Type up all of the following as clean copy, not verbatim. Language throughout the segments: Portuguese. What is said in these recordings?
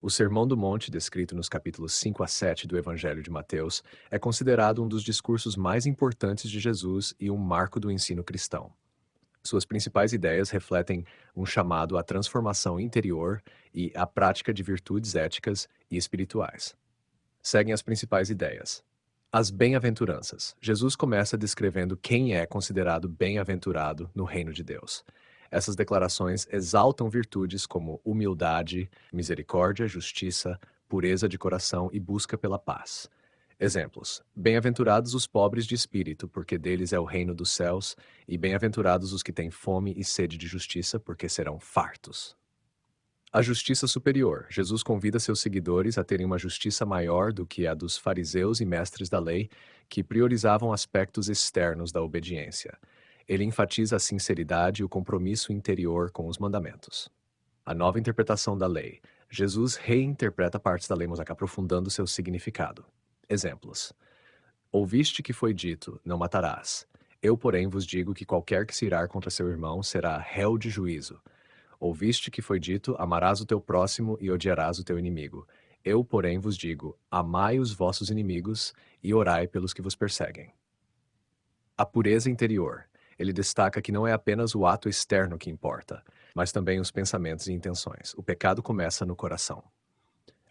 O Sermão do Monte, descrito nos capítulos 5 a 7 do Evangelho de Mateus, é considerado um dos discursos mais importantes de Jesus e um marco do ensino cristão. Suas principais ideias refletem um chamado à transformação interior e à prática de virtudes éticas e espirituais. Seguem as principais ideias. As bem-aventuranças. Jesus começa descrevendo quem é considerado bem-aventurado no reino de Deus. Essas declarações exaltam virtudes como humildade, misericórdia, justiça, pureza de coração e busca pela paz. Exemplos: bem-aventurados os pobres de espírito, porque deles é o reino dos céus, e bem-aventurados os que têm fome e sede de justiça, porque serão fartos. A justiça superior. Jesus convida seus seguidores a terem uma justiça maior do que a dos fariseus e mestres da lei, que priorizavam aspectos externos da obediência. Ele enfatiza a sinceridade e o compromisso interior com os mandamentos. A nova interpretação da lei. Jesus reinterpreta partes da lei mosaica, aprofundando seu significado. Exemplos: ouviste que foi dito, não matarás. Eu, porém, vos digo que qualquer que se irar contra seu irmão será réu de juízo. Ouviste que foi dito, amarás o teu próximo e odiarás o teu inimigo. Eu, porém, vos digo, amai os vossos inimigos e orai pelos que vos perseguem. A pureza interior. Ele destaca que não é apenas o ato externo que importa, mas também os pensamentos e intenções. O pecado começa no coração.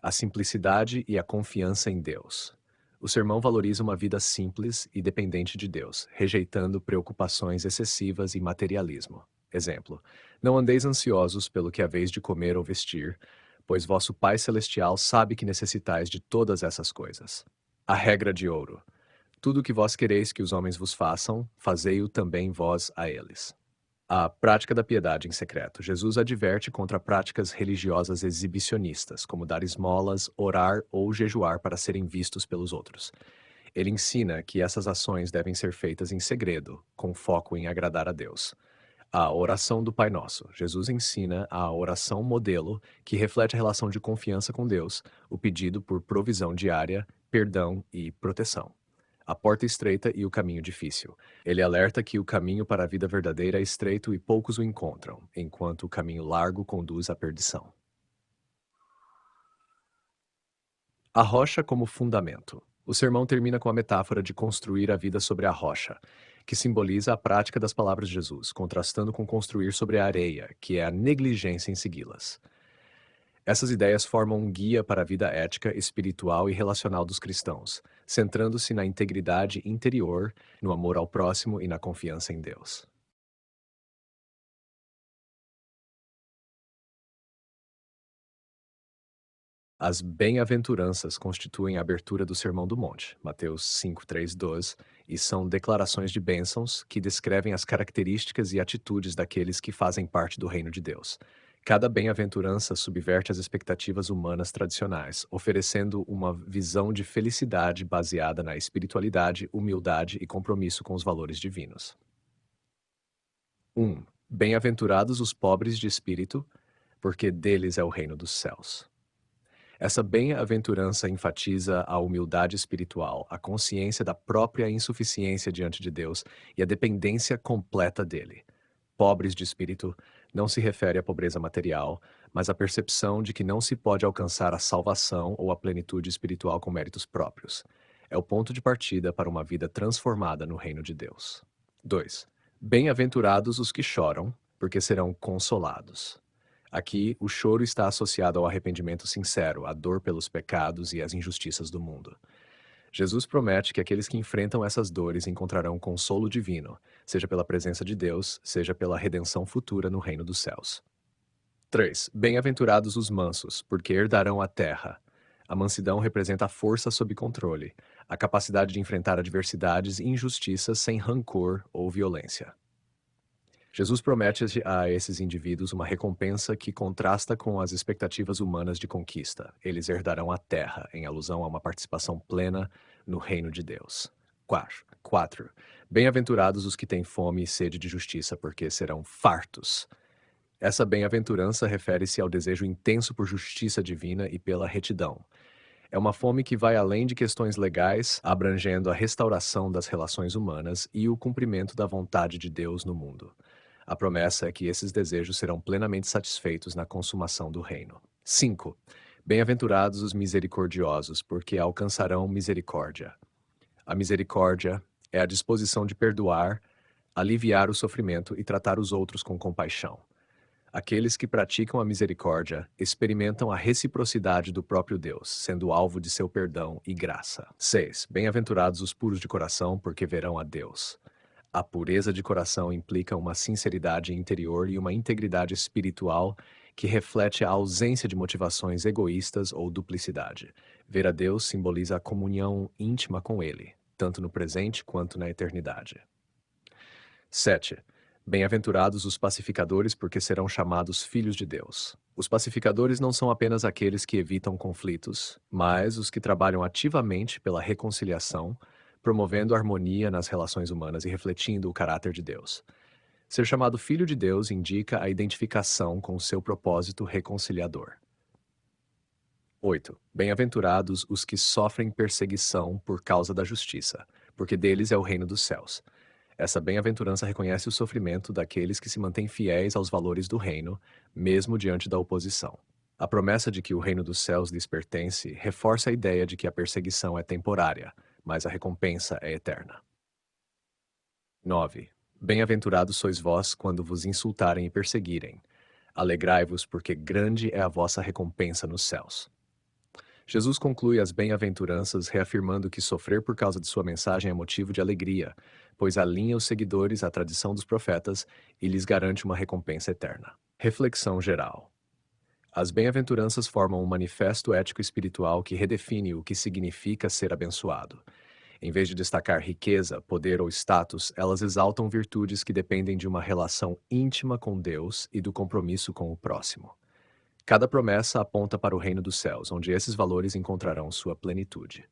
A simplicidade e a confiança em Deus. O sermão valoriza uma vida simples e dependente de Deus, rejeitando preocupações excessivas e materialismo. Exemplo: não andeis ansiosos pelo que haveis de comer ou vestir, pois vosso Pai Celestial sabe que necessitais de todas essas coisas. A regra de ouro. Tudo o que vós quereis que os homens vos façam, fazei-o também vós a eles. A prática da piedade em secreto. Jesus adverte contra práticas religiosas exibicionistas, como dar esmolas, orar ou jejuar para serem vistos pelos outros. Ele ensina que essas ações devem ser feitas em segredo, com foco em agradar a Deus. A oração do Pai Nosso. Jesus ensina a oração modelo, que reflete a relação de confiança com Deus, o pedido por provisão diária, perdão e proteção. A porta estreita e o caminho difícil. Ele alerta que o caminho para a vida verdadeira é estreito e poucos o encontram, enquanto o caminho largo conduz à perdição. A rocha como fundamento. O sermão termina com a metáfora de construir a vida sobre a rocha, que simboliza a prática das palavras de Jesus, contrastando com construir sobre a areia, que é a negligência em segui-las. Essas ideias formam um guia para a vida ética, espiritual e relacional dos cristãos, centrando-se na integridade interior, no amor ao próximo e na confiança em Deus. As bem-aventuranças constituem a abertura do Sermão do Monte, Mateus 5, 3, 12, e são declarações de bênçãos que descrevem as características e atitudes daqueles que fazem parte do reino de Deus. Cada bem-aventurança subverte as expectativas humanas tradicionais, oferecendo uma visão de felicidade baseada na espiritualidade, humildade e compromisso com os valores divinos. 1. Bem-aventurados os pobres de espírito, porque deles é o reino dos céus. Essa bem-aventurança enfatiza a humildade espiritual, a consciência da própria insuficiência diante de Deus e a dependência completa dele. Pobres de espírito não se refere à pobreza material, mas à percepção de que não se pode alcançar a salvação ou a plenitude espiritual com méritos próprios. É o ponto de partida para uma vida transformada no reino de Deus. 2. Bem-aventurados os que choram, porque serão consolados. Aqui, o choro está associado ao arrependimento sincero, à dor pelos pecados e às injustiças do mundo. Jesus promete que aqueles que enfrentam essas dores encontrarão consolo divino, seja pela presença de Deus, seja pela redenção futura no reino dos céus. 3. Bem-aventurados os mansos, porque herdarão a terra. A mansidão representa a força sob controle, a capacidade de enfrentar adversidades e injustiças sem rancor ou violência. Jesus promete a esses indivíduos uma recompensa que contrasta com as expectativas humanas de conquista. Eles herdarão a terra, em alusão a uma participação plena no reino de Deus. 4. Bem-aventurados os que têm fome e sede de justiça, porque serão fartos. Essa bem-aventurança refere-se ao desejo intenso por justiça divina e pela retidão. É uma fome que vai além de questões legais, abrangendo a restauração das relações humanas e o cumprimento da vontade de Deus no mundo. A promessa é que esses desejos serão plenamente satisfeitos na consumação do reino. 5. Bem-aventurados os misericordiosos, porque alcançarão misericórdia. A misericórdia é a disposição de perdoar, aliviar o sofrimento e tratar os outros com compaixão. Aqueles que praticam a misericórdia experimentam a reciprocidade do próprio Deus, sendo alvo de seu perdão e graça. 6. Bem-aventurados os puros de coração, porque verão a Deus. A pureza de coração implica uma sinceridade interior e uma integridade espiritual que reflete a ausência de motivações egoístas ou duplicidade. Ver a Deus simboliza a comunhão íntima com Ele, tanto no presente quanto na eternidade. 7. Bem-aventurados os pacificadores, porque serão chamados filhos de Deus. Os pacificadores não são apenas aqueles que evitam conflitos, mas os que trabalham ativamente pela reconciliação, promovendo harmonia nas relações humanas e refletindo o caráter de Deus. Ser chamado filho de Deus indica a identificação com o seu propósito reconciliador. 8. Bem-aventurados os que sofrem perseguição por causa da justiça, porque deles é o reino dos céus. Essa bem-aventurança reconhece o sofrimento daqueles que se mantêm fiéis aos valores do reino, mesmo diante da oposição. A promessa de que o reino dos céus lhes pertence reforça a ideia de que a perseguição é temporária, mas a recompensa é eterna. 9. Bem-aventurados sois vós quando vos insultarem e perseguirem. Alegrai-vos, porque grande é a vossa recompensa nos céus. Jesus conclui as bem-aventuranças reafirmando que sofrer por causa de sua mensagem é motivo de alegria, pois alinha os seguidores à tradição dos profetas e lhes garante uma recompensa eterna. Reflexão geral. As bem-aventuranças formam um manifesto ético-espiritual que redefine o que significa ser abençoado. Em vez de destacar riqueza, poder ou status, elas exaltam virtudes que dependem de uma relação íntima com Deus e do compromisso com o próximo. Cada promessa aponta para o reino dos céus, onde esses valores encontrarão sua plenitude.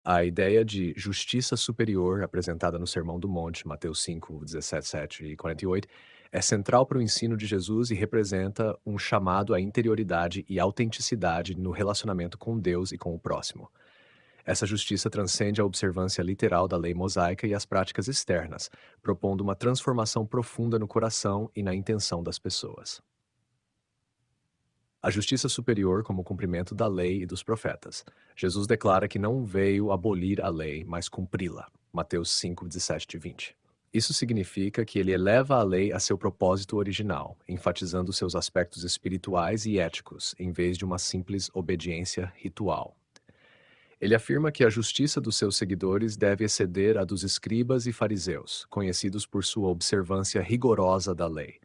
A ideia de justiça superior, apresentada no Sermão do Monte, Mateus 5, 17, 7 e 48, é central para o ensino de Jesus e representa um chamado à interioridade e autenticidade no relacionamento com Deus e com o próximo. Essa justiça transcende a observância literal da lei mosaica e as práticas externas, propondo uma transformação profunda no coração e na intenção das pessoas. A justiça superior como cumprimento da lei e dos profetas. Jesus declara que não veio abolir a lei, mas cumpri-la. Mateus 5, 17 e 20. Isso significa que ele eleva a lei a seu propósito original, enfatizando seus aspectos espirituais e éticos, em vez de uma simples obediência ritual. Ele afirma que a justiça dos seus seguidores deve exceder a dos escribas e fariseus, conhecidos por sua observância rigorosa da lei.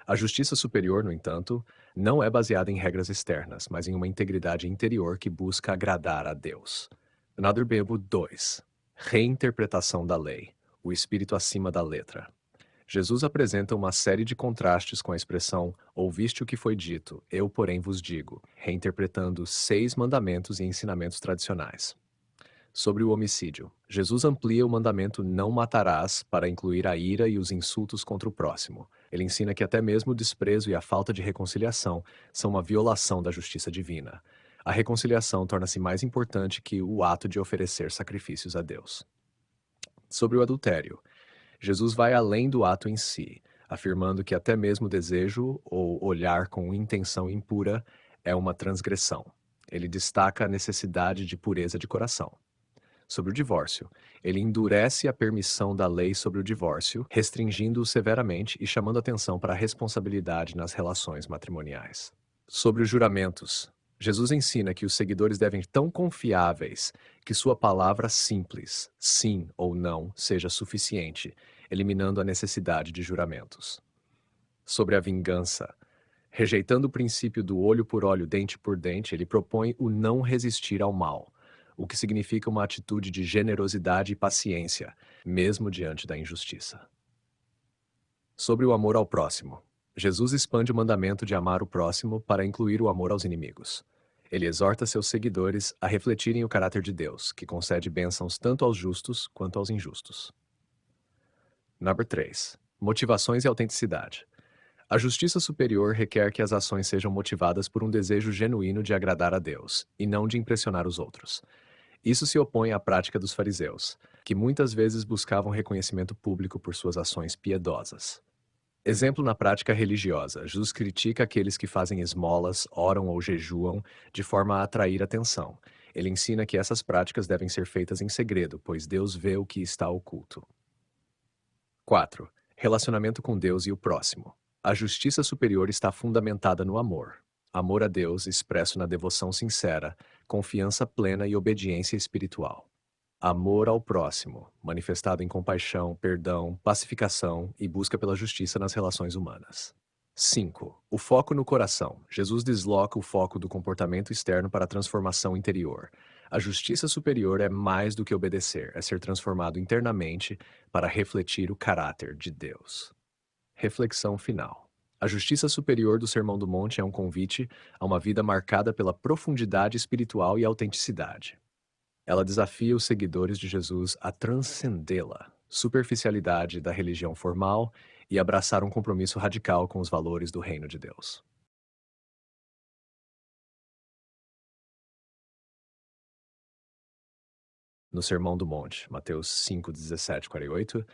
A justiça superior, no entanto, não é baseada em regras externas, mas em uma integridade interior que busca agradar a Deus. Another Bible 2. Reinterpretação da lei. O espírito acima da letra. Jesus apresenta uma série de contrastes com a expressão "ouviste o que foi dito, eu, porém, vos digo", reinterpretando 6 mandamentos e ensinamentos tradicionais. Sobre o homicídio, Jesus amplia o mandamento "não matarás" para incluir a ira e os insultos contra o próximo. Ele ensina que até mesmo o desprezo e a falta de reconciliação são uma violação da justiça divina. A reconciliação torna-se mais importante que o ato de oferecer sacrifícios a Deus. Sobre o adultério, Jesus vai além do ato em si, afirmando que até mesmo o desejo ou olhar com intenção impura é uma transgressão. Ele destaca a necessidade de pureza de coração. Sobre o divórcio, ele endurece a permissão da lei sobre o divórcio, restringindo-o severamente e chamando atenção para a responsabilidade nas relações matrimoniais. Sobre os juramentos, Jesus ensina que os seguidores devem ser tão confiáveis que sua palavra simples, sim ou não, seja suficiente, eliminando a necessidade de juramentos. Sobre a vingança, rejeitando o princípio do olho por olho, dente por dente, ele propõe o não resistir ao mal, o que significa uma atitude de generosidade e paciência, mesmo diante da injustiça. Sobre o amor ao próximo, Jesus expande o mandamento de amar o próximo para incluir o amor aos inimigos. Ele exorta seus seguidores a refletirem o caráter de Deus, que concede bênçãos tanto aos justos quanto aos injustos. Número 3. Motivações e autenticidade. A justiça superior requer que as ações sejam motivadas por um desejo genuíno de agradar a Deus, e não de impressionar os outros. Isso se opõe à prática dos fariseus, que muitas vezes buscavam reconhecimento público por suas ações piedosas. Exemplo na prática religiosa: Jesus critica aqueles que fazem esmolas, oram ou jejuam de forma a atrair atenção. Ele ensina que essas práticas devem ser feitas em segredo, pois Deus vê o que está oculto. 4. Relacionamento com Deus e o próximo. A justiça superior está fundamentada no amor. Amor a Deus expresso na devoção sincera, confiança plena e obediência espiritual. Amor ao próximo, manifestado em compaixão, perdão, pacificação e busca pela justiça nas relações humanas. 5. O foco no coração. Jesus desloca o foco do comportamento externo para a transformação interior. A justiça superior é mais do que obedecer, é ser transformado internamente para refletir o caráter de Deus. Reflexão final. A justiça superior do Sermão do Monte é um convite a uma vida marcada pela profundidade espiritual e autenticidade. Ela desafia os seguidores de Jesus a transcendê-la, superficialidade da religião formal e abraçar um compromisso radical com os valores do reino de Deus. No Sermão do Monte, Mateus 5, 17, 48,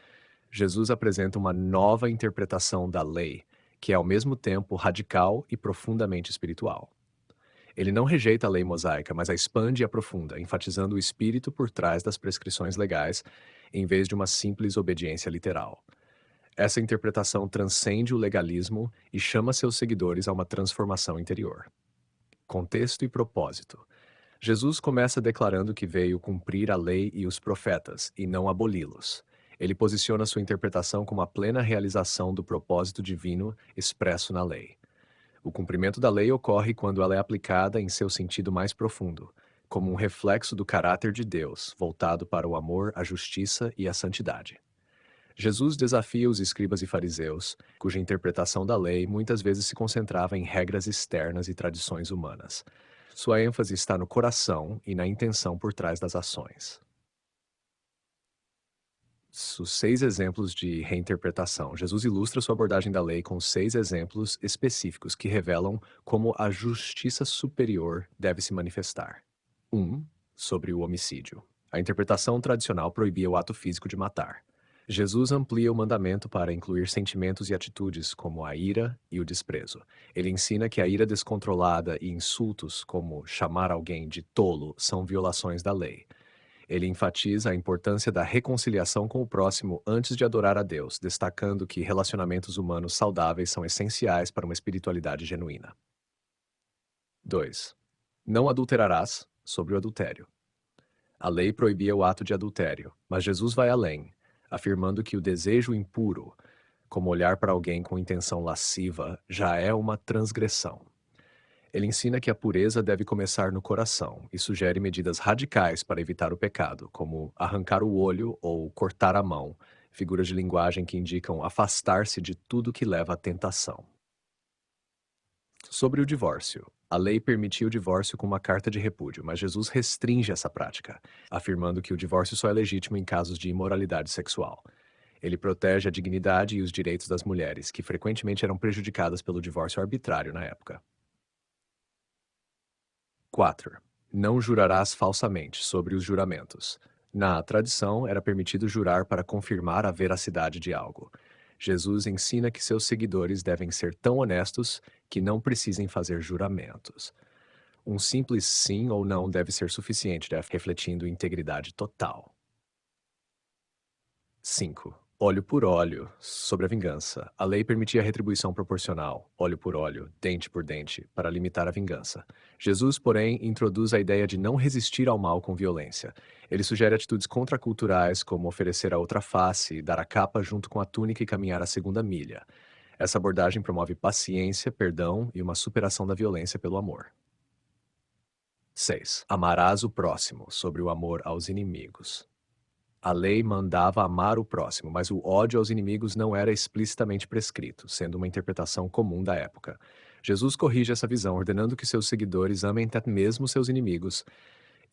Jesus apresenta uma nova interpretação da lei, que é ao mesmo tempo radical e profundamente espiritual. Ele não rejeita a lei mosaica, mas a expande e aprofunda, enfatizando o espírito por trás das prescrições legais, em vez de uma simples obediência literal. Essa interpretação transcende o legalismo e chama seus seguidores a uma transformação interior. Contexto e propósito. Jesus começa declarando que veio cumprir a lei e os profetas, e não aboli-los. Ele posiciona sua interpretação como a plena realização do propósito divino expresso na lei. O cumprimento da lei ocorre quando ela é aplicada em seu sentido mais profundo, como um reflexo do caráter de Deus, voltado para o amor, a justiça e a santidade. Jesus desafia os escribas e fariseus, cuja interpretação da lei muitas vezes se concentrava em regras externas e tradições humanas. Sua ênfase está no coração e na intenção por trás das ações. Os 6 exemplos de reinterpretação. Jesus ilustra sua abordagem da lei com 6 exemplos específicos que revelam como a justiça superior deve se manifestar. 1. Sobre o homicídio. A interpretação tradicional proibia o ato físico de matar. Jesus amplia o mandamento para incluir sentimentos e atitudes como a ira e o desprezo. Ele ensina que a ira descontrolada e insultos, como chamar alguém de tolo, são violações da lei. Ele enfatiza a importância da reconciliação com o próximo antes de adorar a Deus, destacando que relacionamentos humanos saudáveis são essenciais para uma espiritualidade genuína. 2. Não adulterarás, sobre o adultério. A lei proibia o ato de adultério, mas Jesus vai além, afirmando que o desejo impuro, como olhar para alguém com intenção lasciva, já é uma transgressão. Ele ensina que a pureza deve começar no coração e sugere medidas radicais para evitar o pecado, como arrancar o olho ou cortar a mão, figuras de linguagem que indicam afastar-se de tudo que leva à tentação. Sobre o divórcio. A lei permitia o divórcio com uma carta de repúdio, mas Jesus restringe essa prática, afirmando que o divórcio só é legítimo em casos de imoralidade sexual. Ele protege a dignidade e os direitos das mulheres, que frequentemente eram prejudicadas pelo divórcio arbitrário na época. 4. Não jurarás falsamente, sobre os juramentos. Na tradição, era permitido jurar para confirmar a veracidade de algo. Jesus ensina que seus seguidores devem ser tão honestos que não precisem fazer juramentos. Um simples sim ou não deve ser suficiente, refletindo integridade total. 5. Olho por olho, sobre a vingança. A lei permitia a retribuição proporcional, olho por olho, dente por dente, para limitar a vingança. Jesus, porém, introduz a ideia de não resistir ao mal com violência. Ele sugere atitudes contraculturais, como oferecer a outra face, dar a capa junto com a túnica e caminhar a segunda milha. Essa abordagem promove paciência, perdão e uma superação da violência pelo amor. 6. Amarás o próximo, sobre o amor aos inimigos. A lei mandava amar o próximo, mas o ódio aos inimigos não era explicitamente prescrito, sendo uma interpretação comum da época. Jesus corrige essa visão, ordenando que seus seguidores amem até mesmo seus inimigos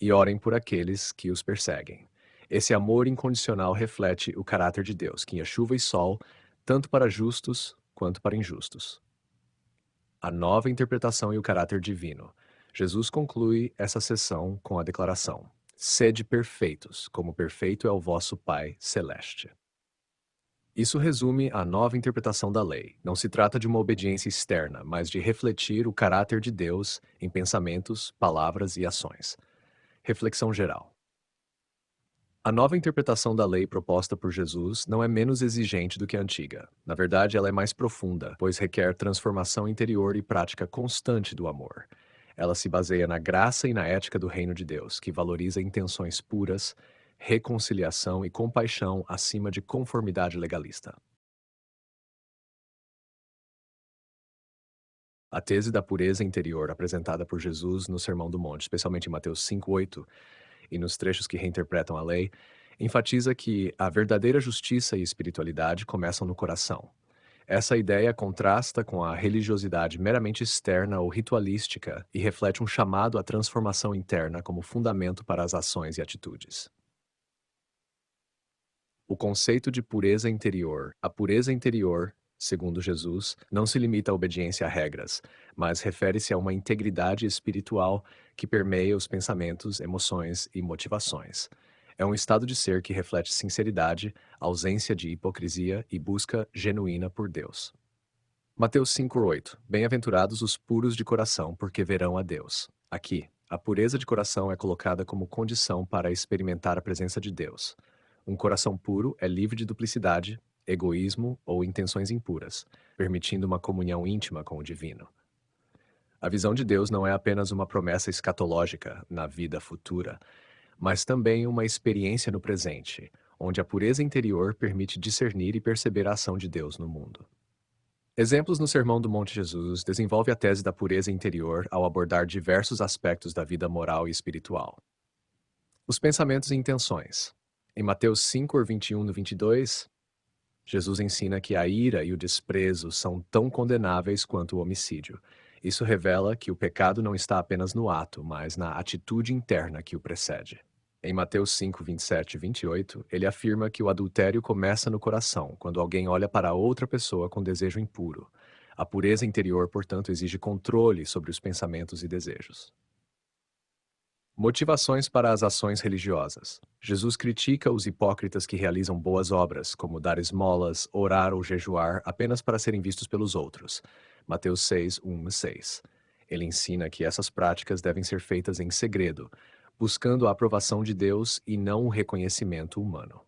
e orem por aqueles que os perseguem. Esse amor incondicional reflete o caráter de Deus, que é chuva e sol, tanto para justos quanto para injustos. A nova interpretação e o caráter divino. Jesus conclui essa sessão com a declaração: Sede perfeitos, como perfeito é o vosso Pai celeste. Isso resume a nova interpretação da lei. Não se trata de uma obediência externa, mas de refletir o caráter de Deus em pensamentos, palavras e ações. Reflexão geral. A nova interpretação da lei proposta por Jesus não é menos exigente do que a antiga. Na verdade, ela é mais profunda, pois requer transformação interior e prática constante do amor. Ela se baseia na graça e na ética do reino de Deus, que valoriza intenções puras, reconciliação e compaixão acima de conformidade legalista. A tese da pureza interior apresentada por Jesus no Sermão do Monte, especialmente em Mateus 5:8 e nos trechos que reinterpretam a lei, enfatiza que a verdadeira justiça e espiritualidade começam no coração. Essa ideia contrasta com a religiosidade meramente externa ou ritualística e reflete um chamado à transformação interna como fundamento para as ações e atitudes. O conceito de pureza interior. A pureza interior, segundo Jesus, não se limita à obediência a regras, mas refere-se a uma integridade espiritual que permeia os pensamentos, emoções e motivações. É um estado de ser que reflete sinceridade, ausência de hipocrisia e busca genuína por Deus. Mateus 5:8. Bem-aventurados os puros de coração, porque verão a Deus. Aqui, a pureza de coração é colocada como condição para experimentar a presença de Deus. Um coração puro é livre de duplicidade, egoísmo ou intenções impuras, permitindo uma comunhão íntima com o divino. A visão de Deus não é apenas uma promessa escatológica na vida futura, mas também uma experiência no presente, onde a pureza interior permite discernir e perceber a ação de Deus no mundo. Exemplos no Sermão do Monte Jesus desenvolve a tese da pureza interior ao abordar diversos aspectos da vida moral e espiritual. Os pensamentos e intenções. Em Mateus 5, 21 no 22, Jesus ensina que a ira e o desprezo são tão condenáveis quanto o homicídio. Isso revela que o pecado não está apenas no ato, mas na atitude interna que o precede. Em Mateus 5, 27 e 28, ele afirma que o adultério começa no coração, quando alguém olha para outra pessoa com desejo impuro. A pureza interior, portanto, exige controle sobre os pensamentos e desejos. Motivações para as ações religiosas. Jesus critica os hipócritas que realizam boas obras, como dar esmolas, orar ou jejuar, apenas para serem vistos pelos outros. Mateus 6, 1 e 6. Ele ensina que essas práticas devem ser feitas em segredo, buscando a aprovação de Deus e não o reconhecimento humano.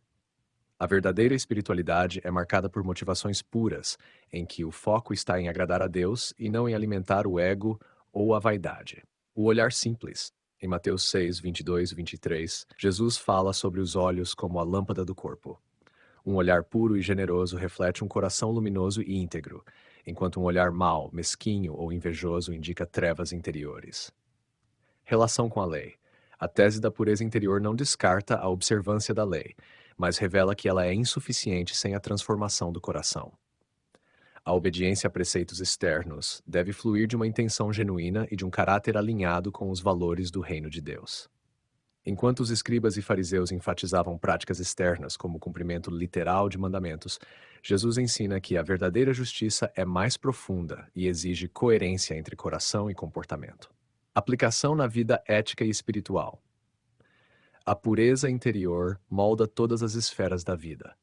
A verdadeira espiritualidade é marcada por motivações puras, em que o foco está em agradar a Deus e não em alimentar o ego ou a vaidade. O olhar simples. Em Mateus 6, 22 e 23, Jesus fala sobre os olhos como a lâmpada do corpo. Um olhar puro e generoso reflete um coração luminoso e íntegro, enquanto um olhar mau, mesquinho ou invejoso indica trevas interiores. Relação com a lei. A tese da pureza interior não descarta a observância da lei, mas revela que ela é insuficiente sem a transformação do coração. A obediência a preceitos externos deve fluir de uma intenção genuína e de um caráter alinhado com os valores do reino de Deus. Enquanto os escribas e fariseus enfatizavam práticas externas como o cumprimento literal de mandamentos, Jesus ensina que a verdadeira justiça é mais profunda e exige coerência entre coração e comportamento. Aplicação na vida ética e espiritual. A pureza interior molda todas as esferas da vida.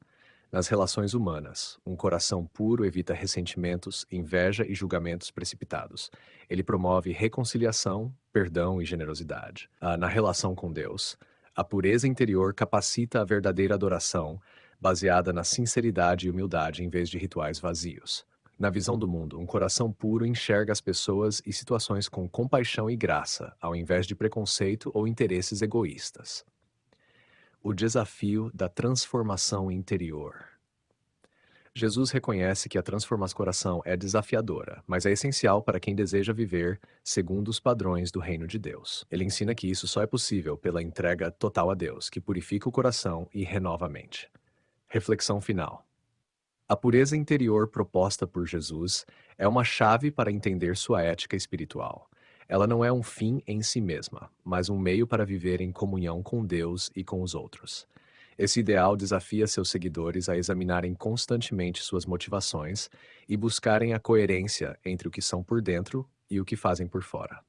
Nas relações humanas, um coração puro evita ressentimentos, inveja e julgamentos precipitados. Ele promove reconciliação, perdão e generosidade. Na relação com Deus, a pureza interior capacita a verdadeira adoração, baseada na sinceridade e humildade em vez de rituais vazios. Na visão do mundo, um coração puro enxerga as pessoas e situações com compaixão e graça, ao invés de preconceito ou interesses egoístas. O desafio da transformação interior. Jesus reconhece que a transformação do coração é desafiadora, mas é essencial para quem deseja viver segundo os padrões do reino de Deus. Ele ensina que isso só é possível pela entrega total a Deus, que purifica o coração e renova a mente. Reflexão final. A pureza interior proposta por Jesus é uma chave para entender sua ética espiritual. Ela não é um fim em si mesma, mas um meio para viver em comunhão com Deus e com os outros. Esse ideal desafia seus seguidores a examinarem constantemente suas motivações e buscarem a coerência entre o que são por dentro e o que fazem por fora.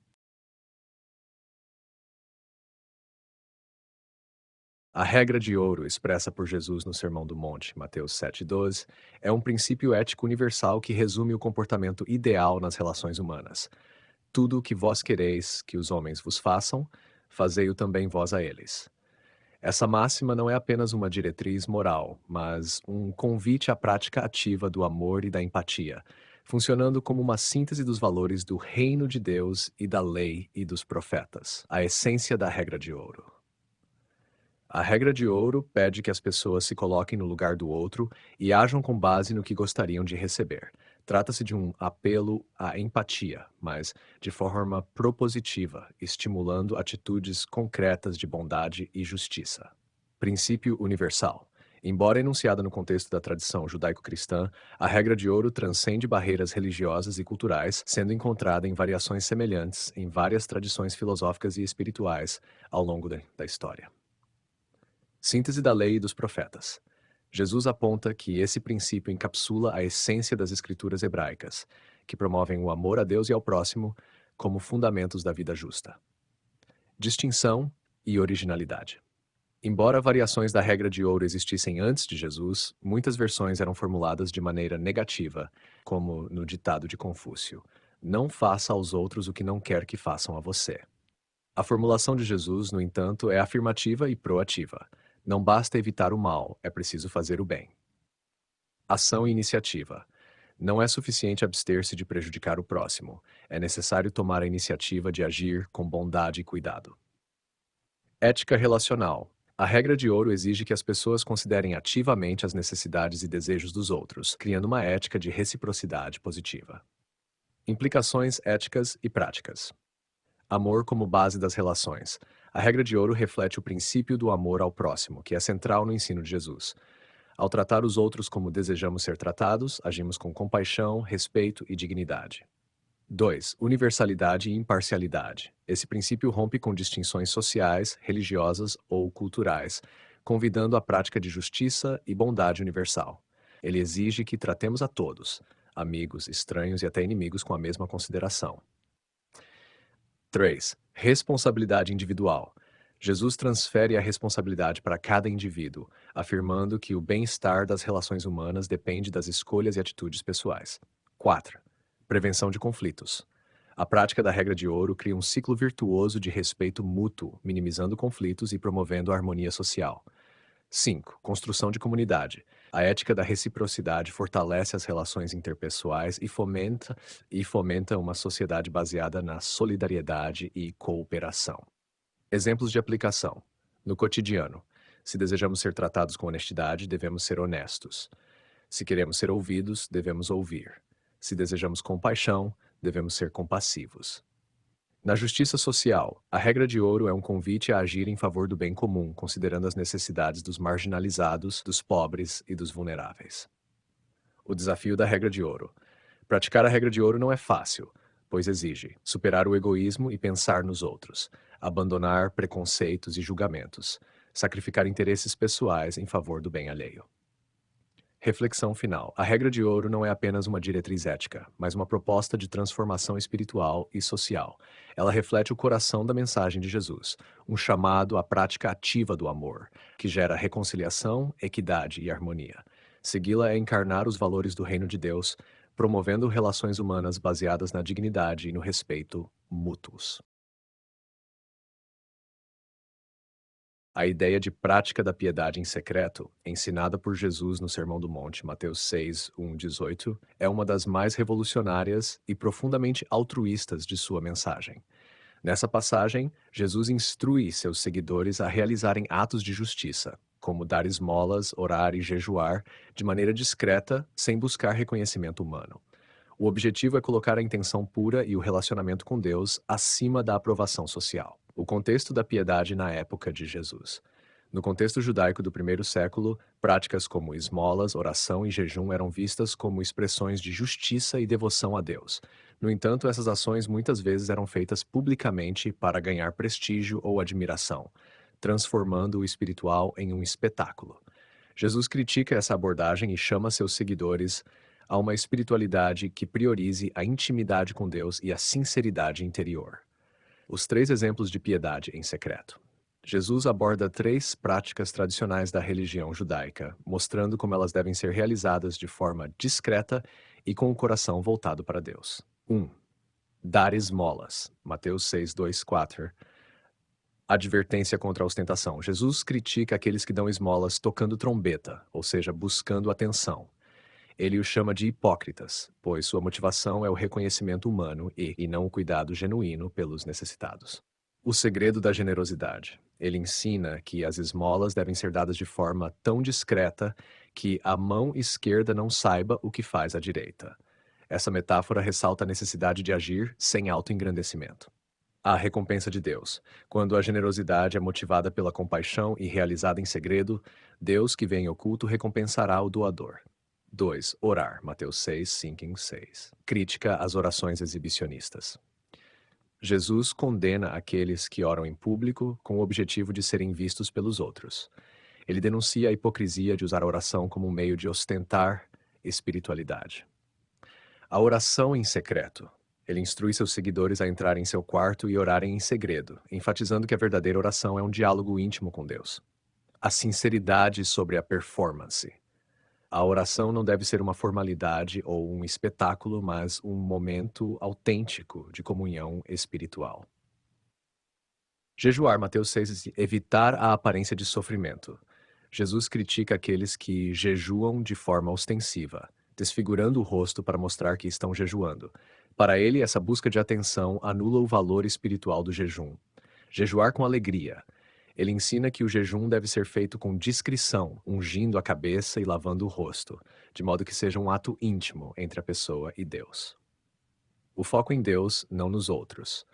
A regra de ouro, expressa por Jesus no Sermão do Monte, Mateus 7,12, é um princípio ético universal que resume o comportamento ideal nas relações humanas. Tudo o que vós quereis que os homens vos façam, fazei-o também vós a eles. Essa máxima não é apenas uma diretriz moral, mas um convite à prática ativa do amor e da empatia, funcionando como uma síntese dos valores do reino de Deus e da lei e dos profetas, a essência da regra de ouro. A regra de ouro pede que as pessoas se coloquem no lugar do outro e ajam com base no que gostariam de receber. Trata-se de um apelo à empatia, mas de forma propositiva, estimulando atitudes concretas de bondade e justiça. Princípio universal. Embora enunciada no contexto da tradição judaico-cristã, a regra de ouro transcende barreiras religiosas e culturais, sendo encontrada em variações semelhantes em várias tradições filosóficas e espirituais ao longo da história. Síntese da lei e dos profetas. Jesus aponta que esse princípio encapsula a essência das escrituras hebraicas, que promovem o amor a Deus e ao próximo como fundamentos da vida justa. Distinção e originalidade. Embora variações da regra de ouro existissem antes de Jesus, muitas versões eram formuladas de maneira negativa, como no ditado de Confúcio: "Não faça aos outros o que não quer que façam a você." A formulação de Jesus, no entanto, é afirmativa e proativa. Não basta evitar o mal, é preciso fazer o bem. Ação e iniciativa. Não é suficiente abster-se de prejudicar o próximo. É necessário tomar a iniciativa de agir com bondade e cuidado. Ética relacional. A regra de ouro exige que as pessoas considerem ativamente as necessidades e desejos dos outros, criando uma ética de reciprocidade positiva. Implicações éticas e práticas. Amor como base das relações. A regra de ouro reflete o princípio do amor ao próximo, que é central no ensino de Jesus. Ao tratar os outros como desejamos ser tratados, agimos com compaixão, respeito e dignidade. 2. Universalidade e imparcialidade. Esse princípio rompe com distinções sociais, religiosas ou culturais, convidando a prática de justiça e bondade universal. Ele exige que tratemos a todos, amigos, estranhos e até inimigos, com a mesma consideração. 3. Responsabilidade individual. Jesus transfere a responsabilidade para cada indivíduo, afirmando que o bem-estar das relações humanas depende das escolhas e atitudes pessoais. 4. Prevenção de conflitos. A prática da regra de ouro cria um ciclo virtuoso de respeito mútuo, minimizando conflitos e promovendo a harmonia social. 5. Construção de comunidade. A ética da reciprocidade fortalece as relações interpessoais e fomenta uma sociedade baseada na solidariedade e cooperação. Exemplos de aplicação. No cotidiano, se desejamos ser tratados com honestidade, devemos ser honestos. Se queremos ser ouvidos, devemos ouvir. Se desejamos compaixão, devemos ser compassivos. Na justiça social, a regra de ouro é um convite a agir em favor do bem comum, considerando as necessidades dos marginalizados, dos pobres e dos vulneráveis. O desafio da regra de ouro. Praticar a regra de ouro não é fácil, pois exige superar o egoísmo e pensar nos outros, abandonar preconceitos e julgamentos, sacrificar interesses pessoais em favor do bem alheio. Reflexão final. A regra de ouro não é apenas uma diretriz ética, mas uma proposta de transformação espiritual e social. Ela reflete o coração da mensagem de Jesus, um chamado à prática ativa do amor, que gera reconciliação, equidade e harmonia. Segui-la é encarnar os valores do reino de Deus, promovendo relações humanas baseadas na dignidade e no respeito mútuos. A ideia de prática da piedade em secreto, ensinada por Jesus no Sermão do Monte, Mateus 6, 18, é uma das mais revolucionárias e profundamente altruístas de sua mensagem. Nessa passagem, Jesus instrui seus seguidores a realizarem atos de justiça, como dar esmolas, orar e jejuar, de maneira discreta, sem buscar reconhecimento humano. O objetivo é colocar a intenção pura e o relacionamento com Deus acima da aprovação social. O contexto da piedade na época de Jesus. No contexto judaico do primeiro século, práticas como esmolas, oração e jejum eram vistas como expressões de justiça e devoção a Deus. No entanto, essas ações muitas vezes eram feitas publicamente para ganhar prestígio ou admiração, transformando o espiritual em um espetáculo. Jesus critica essa abordagem e chama seus seguidores a uma espiritualidade que priorize a intimidade com Deus e a sinceridade interior. Os 3 exemplos de piedade em secreto. Jesus aborda 3 práticas tradicionais da religião judaica, mostrando como elas devem ser realizadas de forma discreta e com o coração voltado para Deus. 1. Dar esmolas. Mateus 6, 2, 4. Advertência contra a ostentação. Jesus critica aqueles que dão esmolas tocando trombeta, ou seja, buscando atenção. Ele os chama de hipócritas, pois sua motivação é o reconhecimento humano e não o cuidado genuíno pelos necessitados. O segredo da generosidade. Ele ensina que as esmolas devem ser dadas de forma tão discreta que a mão esquerda não saiba o que faz a direita. Essa metáfora ressalta a necessidade de agir sem autoengrandecimento. A recompensa de Deus. Quando a generosidade é motivada pela compaixão e realizada em segredo, Deus, que vem em oculto, recompensará o doador. 2. Orar. Mateus 6, 5 e 6. Crítica às orações exibicionistas. Jesus condena aqueles que oram em público com o objetivo de serem vistos pelos outros. Ele denuncia a hipocrisia de usar a oração como um meio de ostentar espiritualidade. A oração em secreto. Ele instrui seus seguidores a entrarem em seu quarto e orarem em segredo, enfatizando que a verdadeira oração é um diálogo íntimo com Deus. A sinceridade sobre a performance. A oração não deve ser uma formalidade ou um espetáculo, mas um momento autêntico de comunhão espiritual. Jejuar, Mateus 6, evitar a aparência de sofrimento. Jesus critica aqueles que jejuam de forma ostensiva, desfigurando o rosto para mostrar que estão jejuando. Para ele, essa busca de atenção anula o valor espiritual do jejum. Jejuar com alegria. Ele ensina que o jejum deve ser feito com discrição, ungindo a cabeça e lavando o rosto, de modo que seja um ato íntimo entre a pessoa e Deus. O foco em Deus, não nos outros.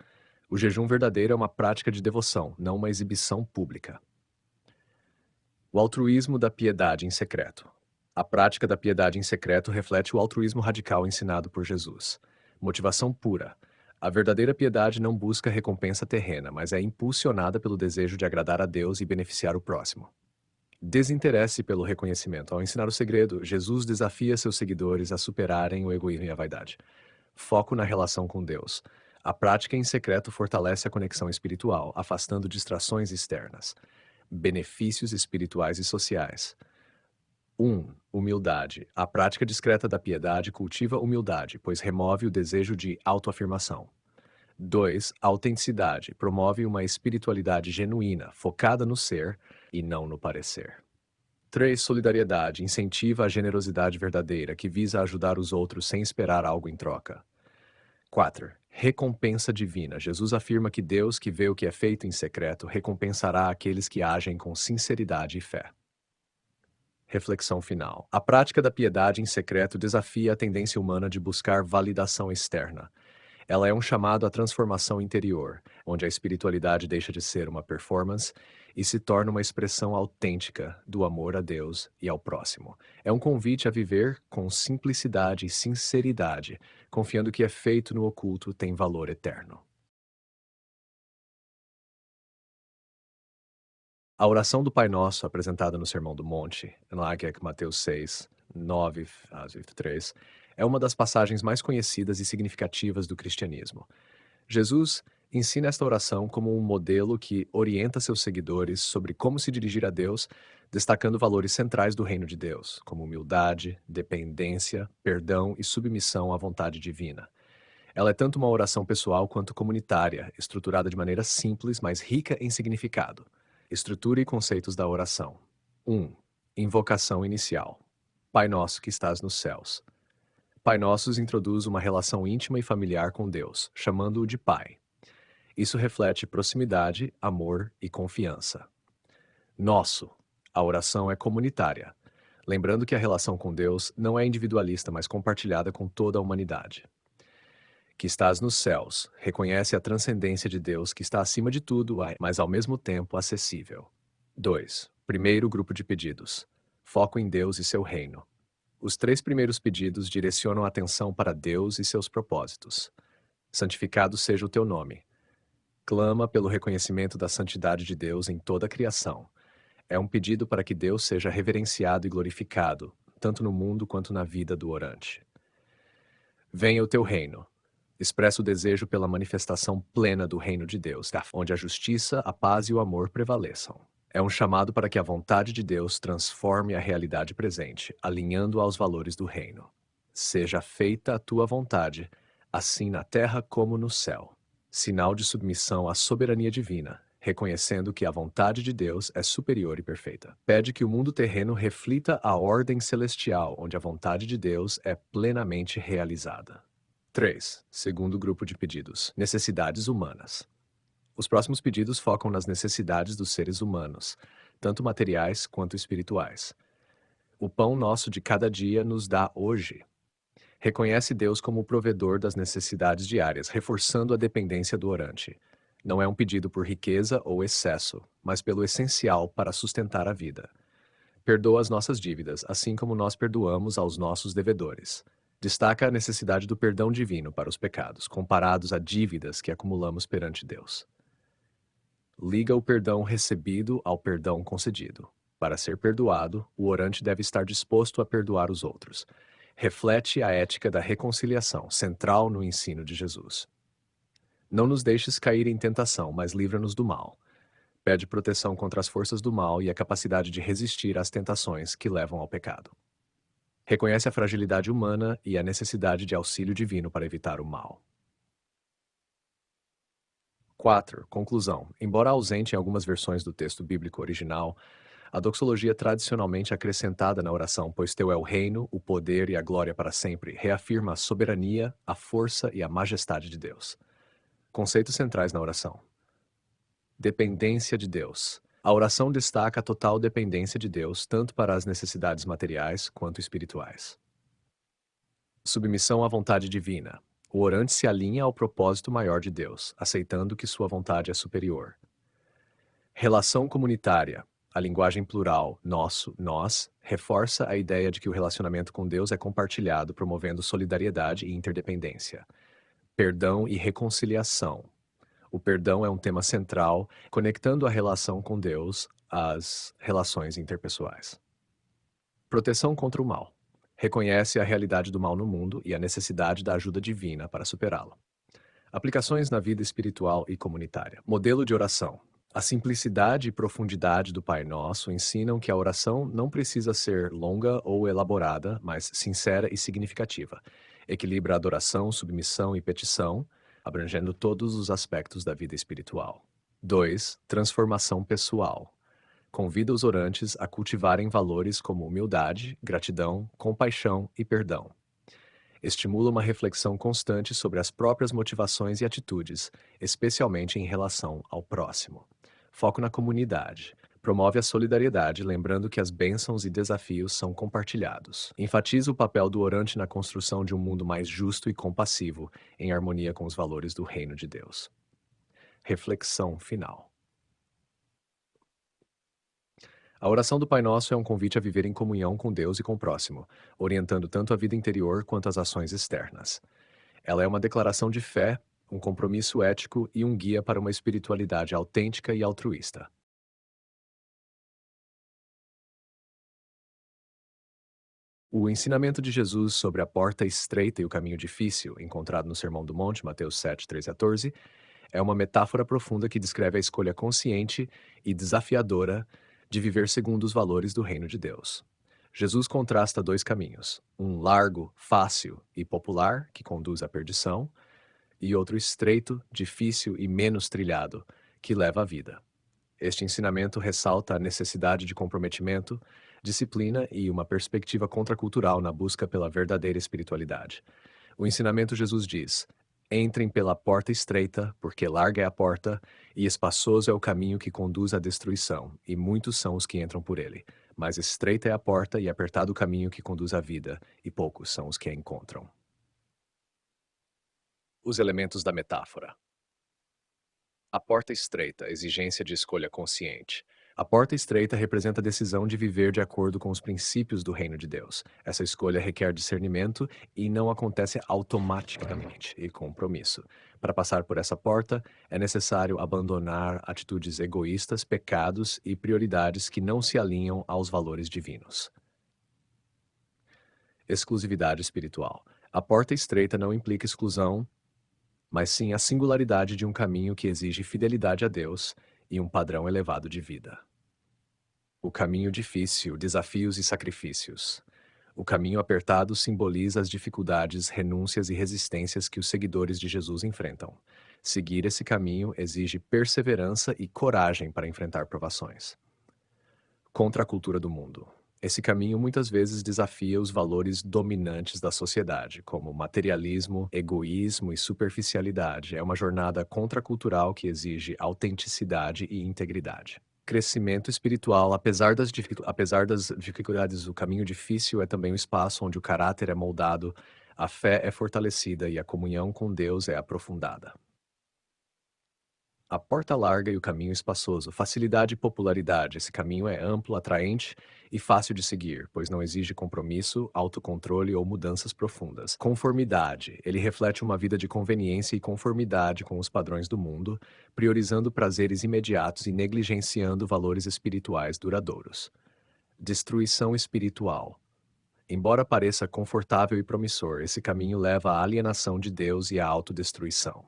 O jejum verdadeiro é uma prática de devoção, não uma exibição pública. O altruísmo da piedade em secreto. A prática da piedade em secreto reflete o altruísmo radical ensinado por Jesus. Motivação pura. A verdadeira piedade não busca recompensa terrena, mas é impulsionada pelo desejo de agradar a Deus e beneficiar o próximo. Desinteresse pelo reconhecimento. Ao ensinar o segredo, Jesus desafia seus seguidores a superarem o egoísmo e a vaidade. Foco na relação com Deus. A prática em secreto fortalece a conexão espiritual, afastando distrações externas. Benefícios espirituais e sociais. 1. Humildade. A prática discreta da piedade cultiva humildade, pois remove o desejo de autoafirmação. 2. Autenticidade. Promove uma espiritualidade genuína, focada no ser e não no parecer. 3. Solidariedade. Incentiva a generosidade verdadeira, que visa ajudar os outros sem esperar algo em troca. 4. Recompensa divina. Jesus afirma que Deus, que vê o que é feito em secreto, recompensará aqueles que agem com sinceridade e fé. Reflexão final. A prática da piedade em secreto desafia a tendência humana de buscar validação externa. Ela é um chamado à transformação interior, onde a espiritualidade deixa de ser uma performance e se torna uma expressão autêntica do amor a Deus e ao próximo. É um convite a viver com simplicidade e sinceridade, confiando que é feito no oculto tem valor eterno. A oração do Pai Nosso, apresentada no Sermão do Monte, lá que é Mateus 6, 9 a 3, é uma das passagens mais conhecidas e significativas do cristianismo. Jesus ensina esta oração como um modelo que orienta seus seguidores sobre como se dirigir a Deus, destacando valores centrais do reino de Deus, como humildade, dependência, perdão e submissão à vontade divina. Ela é tanto uma oração pessoal quanto comunitária, estruturada de maneira simples, mas rica em significado. Estrutura e conceitos da oração. 1. Invocação inicial. Pai nosso que estás nos céus. Pai Nossos introduz uma relação íntima e familiar com Deus, chamando-o de Pai. Isso reflete proximidade, amor e confiança. Nosso. A oração é comunitária, lembrando que a relação com Deus não é individualista, mas compartilhada com toda a humanidade. Que estás nos céus, reconhece a transcendência de Deus que está acima de tudo, mas ao mesmo tempo acessível. 2. Primeiro grupo de pedidos. Foco em Deus e seu reino. Os 3 primeiros pedidos direcionam a atenção para Deus e seus propósitos. Santificado seja o teu nome. Clama pelo reconhecimento da santidade de Deus em toda a criação. É um pedido para que Deus seja reverenciado e glorificado, tanto no mundo quanto na vida do orante. Venha o teu reino. Expressa o desejo pela manifestação plena do reino de Deus, onde a justiça, a paz e o amor prevaleçam. É um chamado para que a vontade de Deus transforme a realidade presente, alinhando aos valores do reino. Seja feita a tua vontade, assim na terra como no céu. Sinal de submissão à soberania divina, reconhecendo que a vontade de Deus é superior e perfeita. Pede que o mundo terreno reflita a ordem celestial, onde a vontade de Deus é plenamente realizada. 3. Segundo grupo de pedidos: necessidades humanas. Os próximos pedidos focam nas necessidades dos seres humanos, tanto materiais quanto espirituais. O pão nosso de cada dia nos dá hoje. Reconhece Deus como o provedor das necessidades diárias, reforçando a dependência do orante. Não é um pedido por riqueza ou excesso, mas pelo essencial para sustentar a vida. Perdoa as nossas dívidas, assim como nós perdoamos aos nossos devedores. Destaca a necessidade do perdão divino para os pecados, comparados a dívidas que acumulamos perante Deus. Liga o perdão recebido ao perdão concedido. Para ser perdoado, o orante deve estar disposto a perdoar os outros. Reflete a ética da reconciliação, central no ensino de Jesus. Não nos deixes cair em tentação, mas livra-nos do mal. Pede proteção contra as forças do mal e a capacidade de resistir às tentações que levam ao pecado. Reconhece a fragilidade humana e a necessidade de auxílio divino para evitar o mal. 4. Conclusão. Embora ausente em algumas versões do texto bíblico original, a doxologia tradicionalmente acrescentada na oração, pois teu é o reino, o poder e a glória para sempre, reafirma a soberania, a força e a majestade de Deus. Conceitos centrais na oração. Dependência de Deus. A oração destaca a total dependência de Deus, tanto para as necessidades materiais quanto espirituais. Submissão à vontade divina. O orante se alinha ao propósito maior de Deus, aceitando que sua vontade é superior. Relação comunitária. A linguagem plural, nosso, nós, reforça a ideia de que o relacionamento com Deus é compartilhado, promovendo solidariedade e interdependência. Perdão e reconciliação. O perdão é um tema central, conectando a relação com Deus às relações interpessoais. Proteção contra o mal. Reconhece a realidade do mal no mundo e a necessidade da ajuda divina para superá-lo. Aplicações na vida espiritual e comunitária. Modelo de oração. A simplicidade e profundidade do Pai Nosso ensinam que a oração não precisa ser longa ou elaborada, mas sincera e significativa. Equilibra adoração, submissão e petição, abrangendo todos os aspectos da vida espiritual. 2. Transformação pessoal. Convida os orantes a cultivarem valores como humildade, gratidão, compaixão e perdão. Estimula uma reflexão constante sobre as próprias motivações e atitudes, especialmente em relação ao próximo. Foco na comunidade. Promove a solidariedade, lembrando que as bênçãos e desafios são compartilhados. Enfatiza o papel do orante na construção de um mundo mais justo e compassivo, em harmonia com os valores do reino de Deus. Reflexão final. A oração do Pai Nosso é um convite a viver em comunhão com Deus e com o próximo, orientando tanto a vida interior quanto as ações externas. Ela é uma declaração de fé, um compromisso ético e um guia para uma espiritualidade autêntica e altruísta. O ensinamento de Jesus sobre a porta estreita e o caminho difícil, encontrado no Sermão do Monte, Mateus 7, 13 a 14, é uma metáfora profunda que descreve a escolha consciente e desafiadora de viver segundo os valores do reino de Deus. Jesus contrasta dois caminhos, um largo, fácil e popular, que conduz à perdição, e outro estreito, difícil e menos trilhado, que leva à vida. Este ensinamento ressalta a necessidade de comprometimento, disciplina e uma perspectiva contracultural na busca pela verdadeira espiritualidade. O ensinamento Jesus diz: entrem pela porta estreita, porque larga é a porta, e espaçoso é o caminho que conduz à destruição, e muitos são os que entram por ele. Mas estreita é a porta e apertado o caminho que conduz à vida, e poucos são os que a encontram. Os elementos da metáfora. A porta estreita, exigência de escolha consciente. A porta estreita representa a decisão de viver de acordo com os princípios do reino de Deus. Essa escolha requer discernimento e não acontece automaticamente, e compromisso. Para passar por essa porta, é necessário abandonar atitudes egoístas, pecados e prioridades que não se alinham aos valores divinos. Exclusividade espiritual. A porta estreita não implica exclusão mas sim a singularidade de um caminho que exige fidelidade a Deus e um padrão elevado de vida. O caminho difícil, desafios e sacrifícios. O caminho apertado simboliza as dificuldades, renúncias e resistências que os seguidores de Jesus enfrentam. Seguir esse caminho exige perseverança e coragem para enfrentar provações. Contra a cultura do mundo. Esse caminho muitas vezes desafia os valores dominantes da sociedade, como materialismo, egoísmo e superficialidade. É uma jornada contracultural que exige autenticidade e integridade. Crescimento espiritual, apesar das dificuldades, o caminho difícil é também um espaço onde o caráter é moldado, a fé é fortalecida e a comunhão com Deus é aprofundada. A porta larga e o caminho espaçoso. Facilidade e popularidade. Esse caminho é amplo, atraente e fácil de seguir, pois não exige compromisso, autocontrole ou mudanças profundas. Conformidade. Ele reflete uma vida de conveniência e conformidade com os padrões do mundo, priorizando prazeres imediatos e negligenciando valores espirituais duradouros. Destruição espiritual. Embora pareça confortável e promissor, esse caminho leva à alienação de Deus e à autodestruição.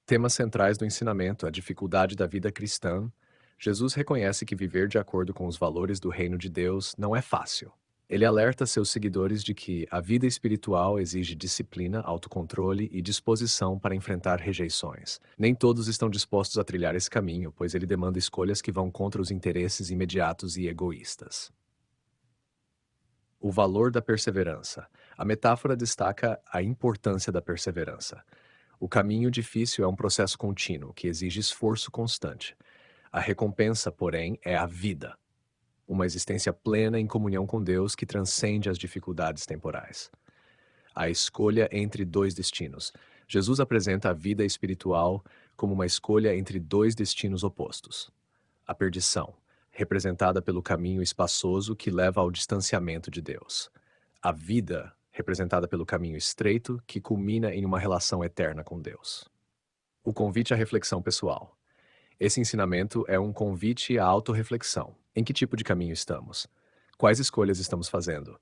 Temas centrais do ensinamento: a dificuldade da vida cristã. Jesus reconhece que viver de acordo com os valores do reino de Deus não é fácil. Ele alerta seus seguidores de que a vida espiritual exige disciplina, autocontrole e disposição para enfrentar rejeições. Nem todos estão dispostos a trilhar esse caminho, pois ele demanda escolhas que vão contra os interesses imediatos e egoístas. O valor da perseverança. A metáfora destaca a importância da perseverança. O caminho difícil é um processo contínuo, que exige esforço constante. A recompensa, porém, é a vida. Uma existência plena em comunhão com Deus que transcende as dificuldades temporais. A escolha entre dois destinos. Jesus apresenta a vida espiritual como uma escolha entre dois destinos opostos. A perdição, representada pelo caminho espaçoso que leva ao distanciamento de Deus. A vida, representada pelo caminho estreito que culmina em uma relação eterna com Deus. O convite à reflexão pessoal. Esse ensinamento é um convite à autorreflexão. Em que tipo de caminho estamos? Quais escolhas estamos fazendo?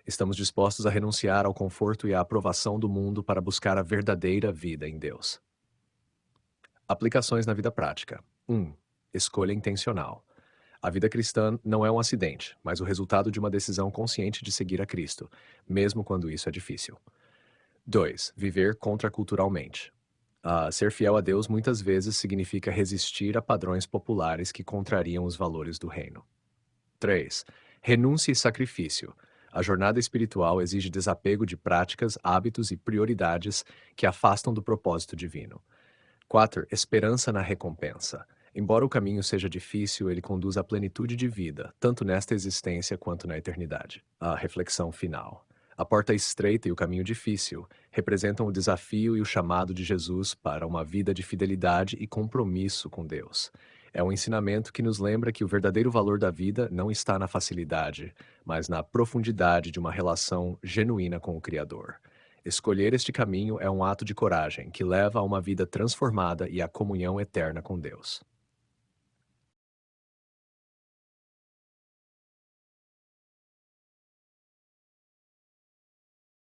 Estamos dispostos a renunciar ao conforto e à aprovação do mundo para buscar a verdadeira vida em Deus. Aplicações na vida prática. 1. Escolha intencional. A vida cristã não é um acidente, mas o resultado de uma decisão consciente de seguir a Cristo, mesmo quando isso é difícil. 2. Viver contraculturalmente. Ser fiel a Deus muitas vezes significa resistir a padrões populares que contrariam os valores do reino. 3. Renúncia e sacrifício. A jornada espiritual exige desapego de práticas, hábitos e prioridades que afastam do propósito divino. 4. Esperança na recompensa. Embora o caminho seja difícil, ele conduz à plenitude de vida, tanto nesta existência quanto na eternidade. A reflexão final. A porta estreita e o caminho difícil representam o desafio e o chamado de Jesus para uma vida de fidelidade e compromisso com Deus. É um ensinamento que nos lembra que o verdadeiro valor da vida não está na facilidade, mas na profundidade de uma relação genuína com o Criador. Escolher este caminho é um ato de coragem que leva a uma vida transformada e à comunhão eterna com Deus.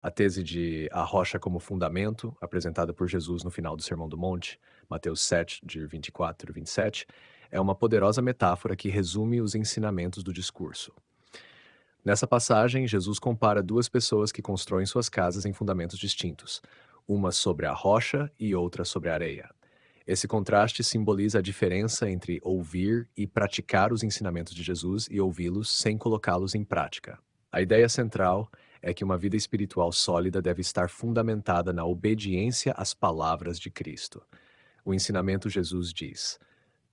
A tese de A Rocha como Fundamento, apresentada por Jesus no final do Sermão do Monte, Mateus 7, de 24 e 27, é uma poderosa metáfora que resume os ensinamentos do discurso. Nessa passagem, Jesus compara duas pessoas que constroem suas casas em fundamentos distintos, uma sobre a rocha e outra sobre a areia. Esse contraste simboliza a diferença entre ouvir e praticar os ensinamentos de Jesus e ouvi-los sem colocá-los em prática. A ideia central é que uma vida espiritual sólida deve estar fundamentada na obediência às palavras de Cristo. O ensinamento Jesus diz: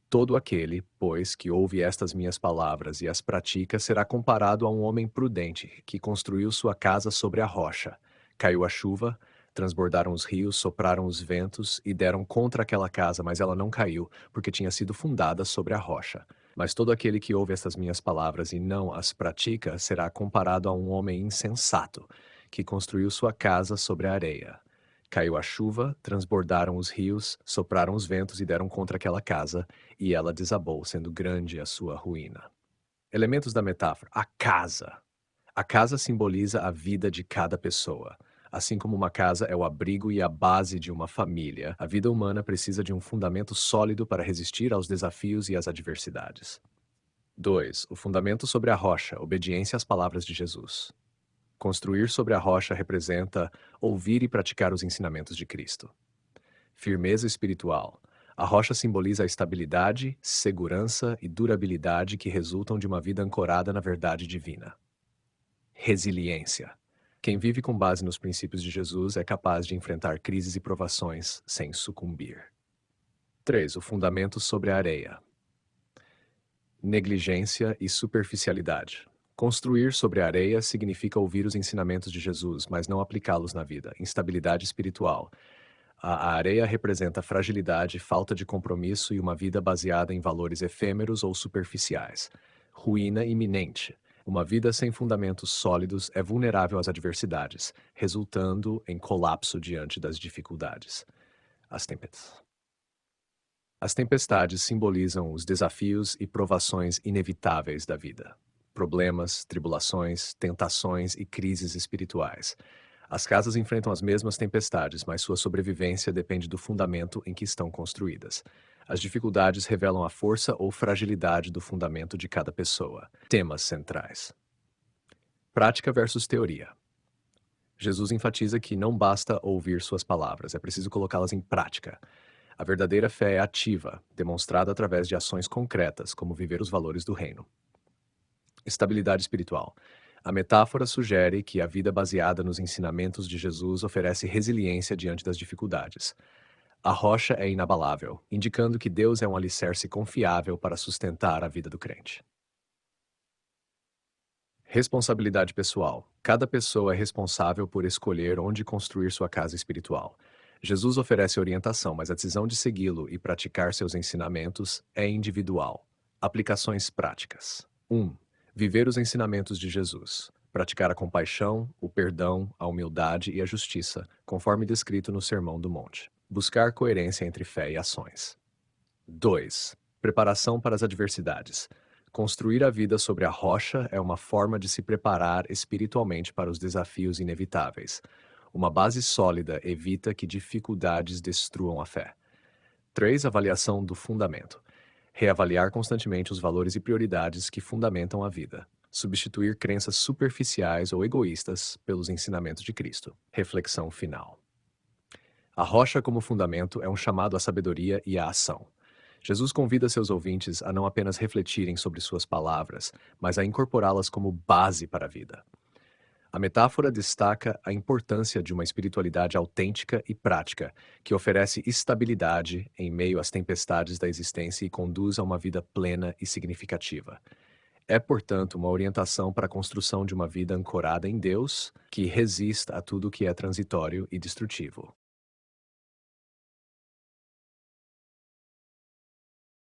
todo aquele, pois, que ouve estas minhas palavras e as pratica, será comparado a um homem prudente que construiu sua casa sobre a rocha. Caiu a chuva, transbordaram os rios, sopraram os ventos e deram contra aquela casa, mas ela não caiu, porque tinha sido fundada sobre a rocha. Mas todo aquele que ouve estas minhas palavras e não as pratica será comparado a um homem insensato que construiu sua casa sobre a areia. Caiu a chuva, transbordaram os rios, sopraram os ventos e deram contra aquela casa, e ela desabou, sendo grande a sua ruína. Elementos da metáfora. A casa. A casa simboliza a vida de cada pessoa. Assim como uma casa é o abrigo e a base de uma família, a vida humana precisa de um fundamento sólido para resistir aos desafios e às adversidades. 2. O fundamento sobre a rocha, obediência às palavras de Jesus. Construir sobre a rocha representa ouvir e praticar os ensinamentos de Cristo. Firmeza espiritual. A rocha simboliza a estabilidade, segurança e durabilidade que resultam de uma vida ancorada na verdade divina. Resiliência. Quem vive com base nos princípios de Jesus é capaz de enfrentar crises e provações sem sucumbir. 3. O fundamento sobre a areia. Negligência e superficialidade. Construir sobre a areia significa ouvir os ensinamentos de Jesus, mas não aplicá-los na vida. Instabilidade espiritual. A areia representa fragilidade, falta de compromisso e uma vida baseada em valores efêmeros ou superficiais. Ruína iminente. Uma vida sem fundamentos sólidos é vulnerável às adversidades, resultando em colapso diante das dificuldades. As tempestades. As tempestades simbolizam os desafios e provações inevitáveis da vida. Problemas, tribulações, tentações e crises espirituais. As casas enfrentam as mesmas tempestades, mas sua sobrevivência depende do fundamento em que estão construídas. As dificuldades revelam a força ou fragilidade do fundamento de cada pessoa. Temas centrais: prática versus teoria. Jesus enfatiza que não basta ouvir suas palavras, é preciso colocá-las em prática. A verdadeira fé é ativa, demonstrada através de ações concretas, como viver os valores do reino. Estabilidade espiritual. A metáfora sugere que a vida baseada nos ensinamentos de Jesus oferece resiliência diante das dificuldades. A rocha é inabalável, indicando que Deus é um alicerce confiável para sustentar a vida do crente. Responsabilidade pessoal. Cada pessoa é responsável por escolher onde construir sua casa espiritual. Jesus oferece orientação, mas a decisão de segui-lo e praticar seus ensinamentos é individual. Aplicações práticas. 1. Viver os ensinamentos de Jesus. Praticar a compaixão, o perdão, a humildade e a justiça, conforme descrito no Sermão do Monte. Buscar coerência entre fé e ações. 2. Preparação para as adversidades. Construir a vida sobre a rocha é uma forma de se preparar espiritualmente para os desafios inevitáveis. Uma base sólida evita que dificuldades destruam a fé. 3. Avaliação do fundamento. Reavaliar constantemente os valores e prioridades que fundamentam a vida. Substituir crenças superficiais ou egoístas pelos ensinamentos de Cristo. Reflexão final. A rocha como fundamento é um chamado à sabedoria e à ação. Jesus convida seus ouvintes a não apenas refletirem sobre suas palavras, mas a incorporá-las como base para a vida. A metáfora destaca a importância de uma espiritualidade autêntica e prática, que oferece estabilidade em meio às tempestades da existência e conduz a uma vida plena e significativa. É, portanto, uma orientação para a construção de uma vida ancorada em Deus, que resista a tudo que é transitório e destrutivo.